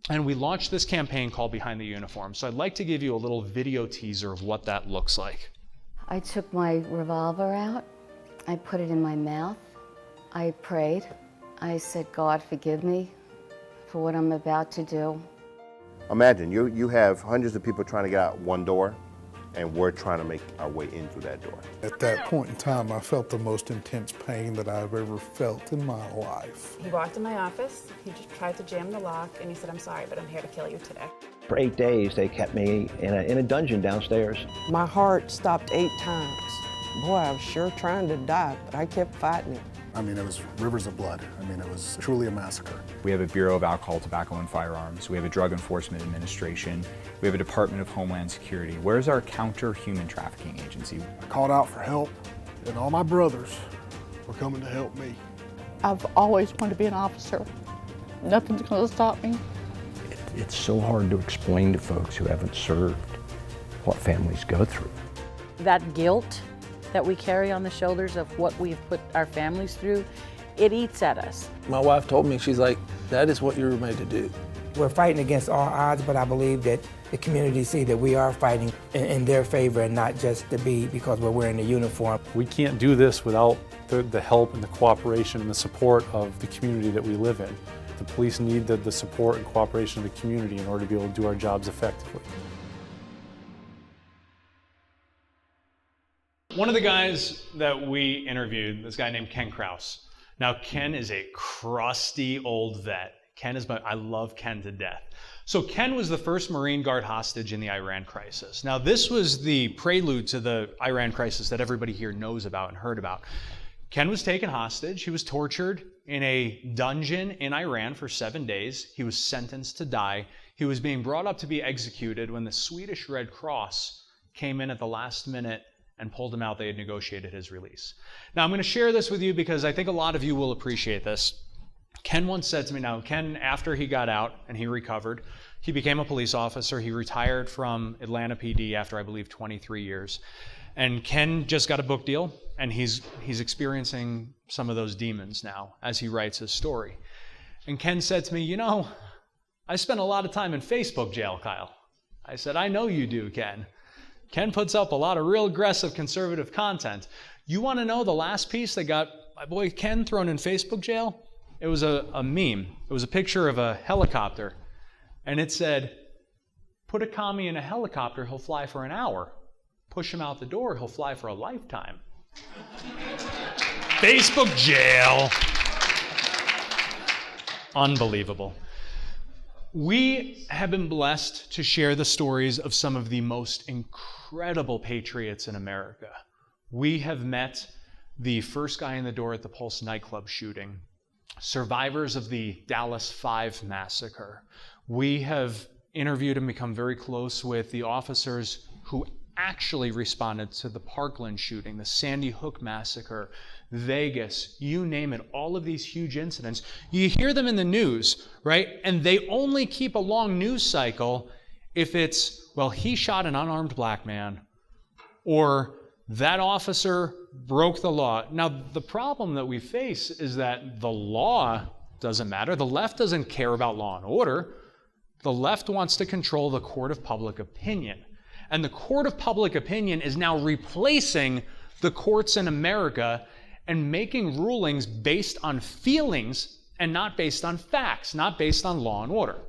And we launched this campaign called Behind the Uniform. So I'd like to give you a little video teaser of what that looks like. I took my revolver out, I put it in my mouth, I prayed, I said, God, forgive me for what I'm about to do. Imagine you have hundreds of people trying to get out one door, and we're trying to make our way into that door. At that point in time, I felt the most intense pain that I've ever felt in my life. He walked in my office, he just tried to jam the lock, and he said, I'm sorry, but I'm here to kill you today. For 8 days, they kept me in a dungeon downstairs. My heart stopped 8 times. Boy, I was sure trying to die, but I kept fighting it. I mean, it was rivers of blood. I mean, it was truly a massacre. We have a Bureau of Alcohol, Tobacco, and Firearms. We have a Drug Enforcement Administration. We have a Department of Homeland Security. Where's our counter-human trafficking agency? I called out for help, and all my brothers were coming to help me. I've always wanted to be an officer. Nothing's going to stop me. It's so hard to explain to folks who haven't served what families go through. That guilt that we carry on the shoulders of what we've put our families through, it eats at us. My wife told me, she's like, that is what you were made to do. We're fighting against all odds, but I believe that the community see that we are fighting in their favor and not just to be because we're wearing the uniform. We can't do this without the help and the cooperation and the support of the community that we live in. The police need the support and cooperation of the community in order to be able to do our jobs effectively. One of the guys that we interviewed, this guy named Ken Krause. Now, Ken is a crusty old vet. I love Ken to death. So Ken was the first Marine Guard hostage in the Iran crisis. Now, this was the prelude to the Iran crisis that everybody here knows about and heard about. Ken was taken hostage. He was tortured in a dungeon in Iran for 7 days. He was sentenced to die. He was being brought up to be executed when the Swedish Red Cross came in at the last minute and pulled him out. They had negotiated his release. Now, I'm going to share this with you because I think a lot of you will appreciate this. Ken once said to me, now, Ken, after he got out and he recovered, he became a police officer. He retired from Atlanta PD after, I believe, 23 years. And Ken just got a book deal, and he's experiencing some of those demons now as he writes his story. And Ken said to me, you know, I spent a lot of time in Facebook jail, Kyle. I said, I know you do, Ken. Ken puts up a lot of real aggressive conservative content. You want to know the last piece that got my boy Ken thrown in Facebook jail? It was a meme. It was a picture of a helicopter. And it said, put a commie in a helicopter, he'll fly for an hour. Push him out the door, he'll fly for a lifetime. Facebook jail. Unbelievable. We have been blessed to share the stories of some of the most incredible patriots in America. We have met the first guy in the door at the Pulse nightclub shooting, survivors of the Dallas 5 massacre. We have interviewed and become very close with the officers who actually responded to the Parkland shooting, the Sandy Hook massacre, Vegas, you name it, all of these huge incidents. You hear them in the news, right? And they only keep a long news cycle if it's, well, he shot an unarmed black man, or that officer broke the law. Now, the problem that we face is that the law doesn't matter. The left doesn't care about law and order. The left wants to control the court of public opinion. And the court of public opinion is now replacing the courts in America and making rulings based on feelings and not based on facts, not based on law and order.